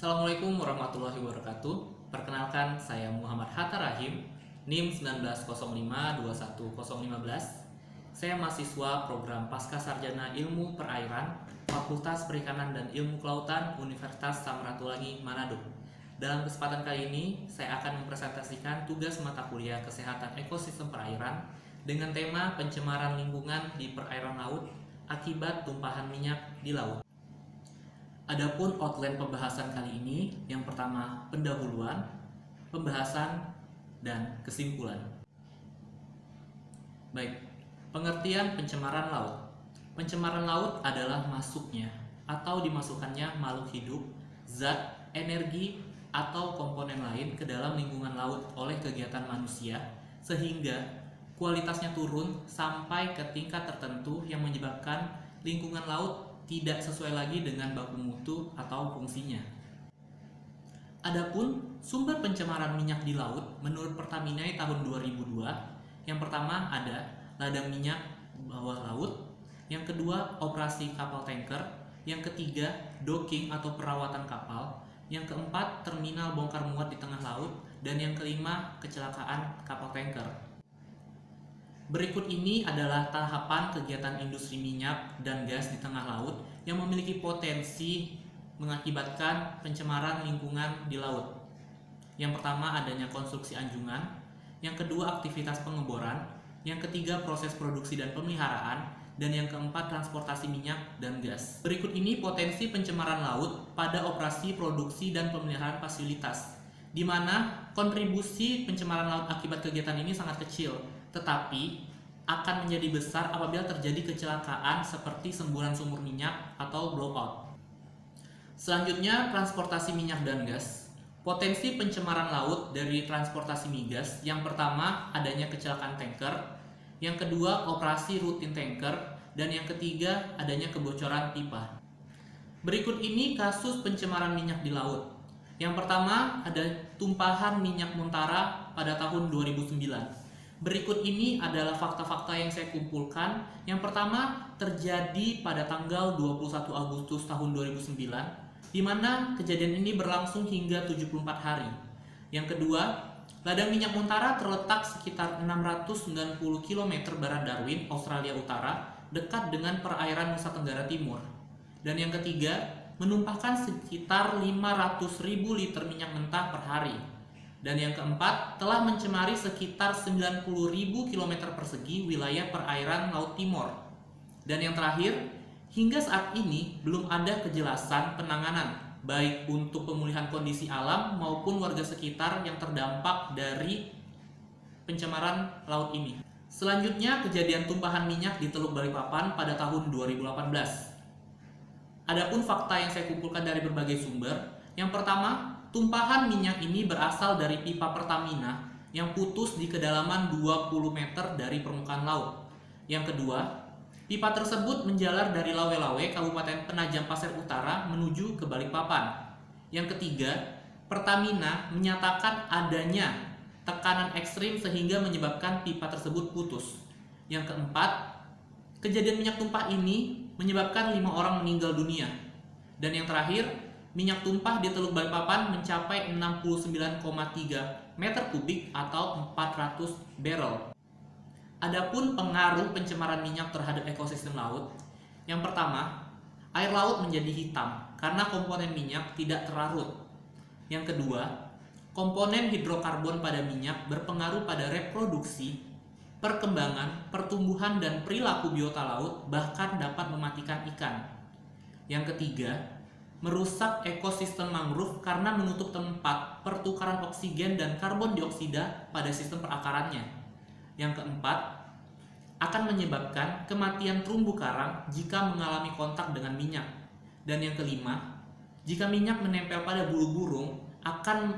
Assalamualaikum warahmatullahi wabarakatuh. Perkenalkan, saya Muhammad Hatta Rahim, NIM 1905210015. Saya mahasiswa program Pasca Sarjana Ilmu Perairan, Fakultas Perikanan dan Ilmu Kelautan, Universitas Samratulangi, Manado. Dalam kesempatan kali ini, saya akan mempresentasikan tugas mata kuliah Kesehatan Ekosistem Perairan dengan tema pencemaran lingkungan di perairan laut akibat tumpahan minyak di laut. Adapun outline pembahasan kali ini, yang pertama pendahuluan, pembahasan, dan kesimpulan. Baik, pengertian pencemaran laut. Pencemaran laut adalah masuknya atau dimasukkannya makhluk hidup, zat, energi, atau komponen lain ke dalam lingkungan laut oleh kegiatan manusia, sehingga kualitasnya turun sampai ke tingkat tertentu yang menyebabkan lingkungan laut tidak sesuai lagi dengan baku mutu atau fungsinya. Adapun sumber pencemaran minyak di laut menurut Pertamina tahun 2002, yang pertama ada ladang minyak bawah laut, yang kedua operasi kapal tanker, yang ketiga docking atau perawatan kapal, yang keempat terminal bongkar muat di tengah laut, dan yang kelima kecelakaan kapal tanker. Berikut ini adalah tahapan kegiatan industri minyak dan gas di tengah laut yang memiliki potensi mengakibatkan pencemaran lingkungan di laut. Yang pertama adanya konstruksi anjungan, yang kedua aktivitas pengeboran, yang ketiga proses produksi dan pemeliharaan, dan yang keempat transportasi minyak dan gas. Berikut ini potensi pencemaran laut pada operasi produksi dan pemeliharaan fasilitas, di mana kontribusi pencemaran laut akibat kegiatan ini sangat kecil, tetapi akan menjadi besar apabila terjadi kecelakaan seperti semburan sumur minyak atau blowout. Selanjutnya, transportasi minyak dan gas. Potensi pencemaran laut dari transportasi migas, yang pertama adanya kecelakaan tanker, yang kedua operasi rutin tanker, dan yang ketiga adanya kebocoran pipa. Berikut ini kasus pencemaran minyak di laut. Yang pertama ada tumpahan minyak Montara pada tahun 2009. Berikut ini adalah fakta-fakta yang saya kumpulkan. Yang pertama terjadi pada tanggal 21 Agustus tahun 2009, di mana kejadian ini berlangsung hingga 74 hari. Yang kedua, ladang minyak Montara terletak sekitar 690 km barat Darwin, Australia Utara, dekat dengan perairan Nusa Tenggara Timur. Dan yang ketiga, menumpahkan sekitar 500.000 liter minyak mentah per hari. Dan yang keempat, telah mencemari sekitar 90.000 km persegi wilayah perairan Laut Timor. Dan yang terakhir, hingga saat ini belum ada kejelasan penanganan, baik untuk pemulihan kondisi alam maupun warga sekitar yang terdampak dari pencemaran laut ini. Selanjutnya, kejadian tumpahan minyak di Teluk Balikpapan pada tahun 2018. Adapun fakta yang saya kumpulkan dari berbagai sumber, yang pertama, tumpahan minyak ini berasal dari pipa Pertamina yang putus di kedalaman 20 meter dari permukaan laut. Yang kedua, pipa tersebut menjalar dari Lawe-Lawe, Kabupaten Penajam Pasir Utara menuju ke Balikpapan. Yang ketiga, Pertamina menyatakan adanya tekanan ekstrim sehingga menyebabkan pipa tersebut putus. Yang keempat, kejadian minyak tumpah ini menyebabkan 5 orang meninggal dunia. Dan yang terakhir, minyak tumpah di Teluk Balikpapan mencapai 69,3 meter kubik atau 400 barrel. Adapun pengaruh pencemaran minyak terhadap ekosistem laut, yang pertama, air laut menjadi hitam karena komponen minyak tidak terlarut. Yang kedua, komponen hidrokarbon pada minyak berpengaruh pada reproduksi, perkembangan, pertumbuhan, dan perilaku biota laut, bahkan dapat mematikan ikan. Yang ketiga, merusak ekosistem mangrove karena menutup tempat pertukaran oksigen dan karbon dioksida pada sistem perakarannya. Yang keempat, akan menyebabkan kematian terumbu karang jika mengalami kontak dengan minyak. Dan yang kelima, jika minyak menempel pada bulu burung, akan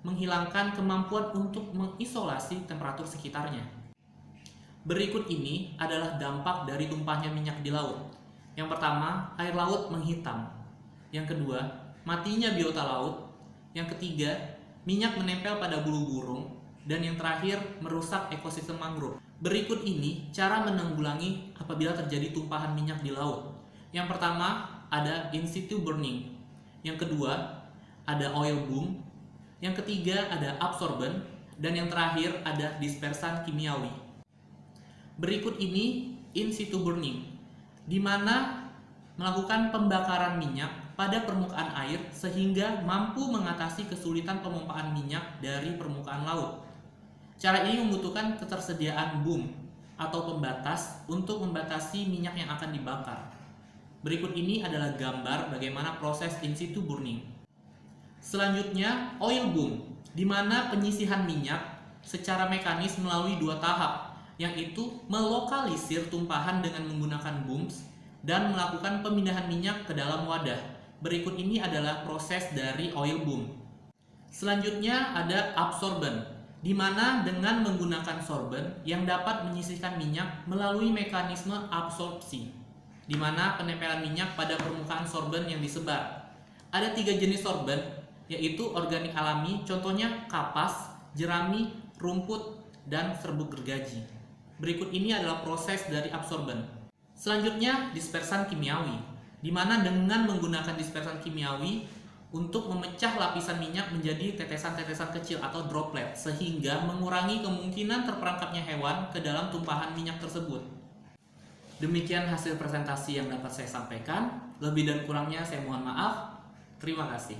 menghilangkan kemampuan untuk mengisolasi temperatur sekitarnya. Berikut ini adalah dampak dari tumpahnya minyak di laut. Yang pertama, air laut menghitam. Yang kedua, matinya biota laut. Yang ketiga, minyak menempel pada bulu burung. Dan yang terakhir, merusak ekosistem mangrove. Berikut ini cara menanggulangi apabila terjadi tumpahan minyak di laut. Yang pertama, ada in situ burning. Yang kedua, ada oil boom, yang ketiga ada absorben, dan yang terakhir ada dispersan kimiawi. Berikut ini in situ burning, di mana melakukan pembakaran minyak pada permukaan air sehingga mampu mengatasi kesulitan pemompaan minyak dari permukaan laut. Cara ini membutuhkan ketersediaan boom atau pembatas untuk membatasi minyak yang akan dibakar. Berikut ini adalah gambar bagaimana proses in situ burning. Selanjutnya, oil boom, di mana penyisihan minyak secara mekanis melalui dua tahap, yaitu melokalisir tumpahan dengan menggunakan booms dan melakukan pemindahan minyak ke dalam wadah. Berikut ini adalah proses dari oil boom. Selanjutnya ada absorben, di mana dengan menggunakan sorben yang dapat menyisihkan minyak melalui mekanisme absorpsi, di mana penempelan minyak pada permukaan sorben yang disebar. Ada 3 jenis sorben, yaitu organik alami, contohnya kapas, jerami, rumput, dan serbuk gergaji. Berikut ini adalah proses dari absorben. Selanjutnya, dispersan kimiawi, di mana dengan menggunakan dispersan kimiawi untuk memecah lapisan minyak menjadi tetesan-tetesan kecil atau droplet, sehingga mengurangi kemungkinan terperangkapnya hewan ke dalam tumpahan minyak tersebut. Demikian hasil presentasi yang dapat saya sampaikan. Lebih dan kurangnya saya mohon maaf. Terima kasih.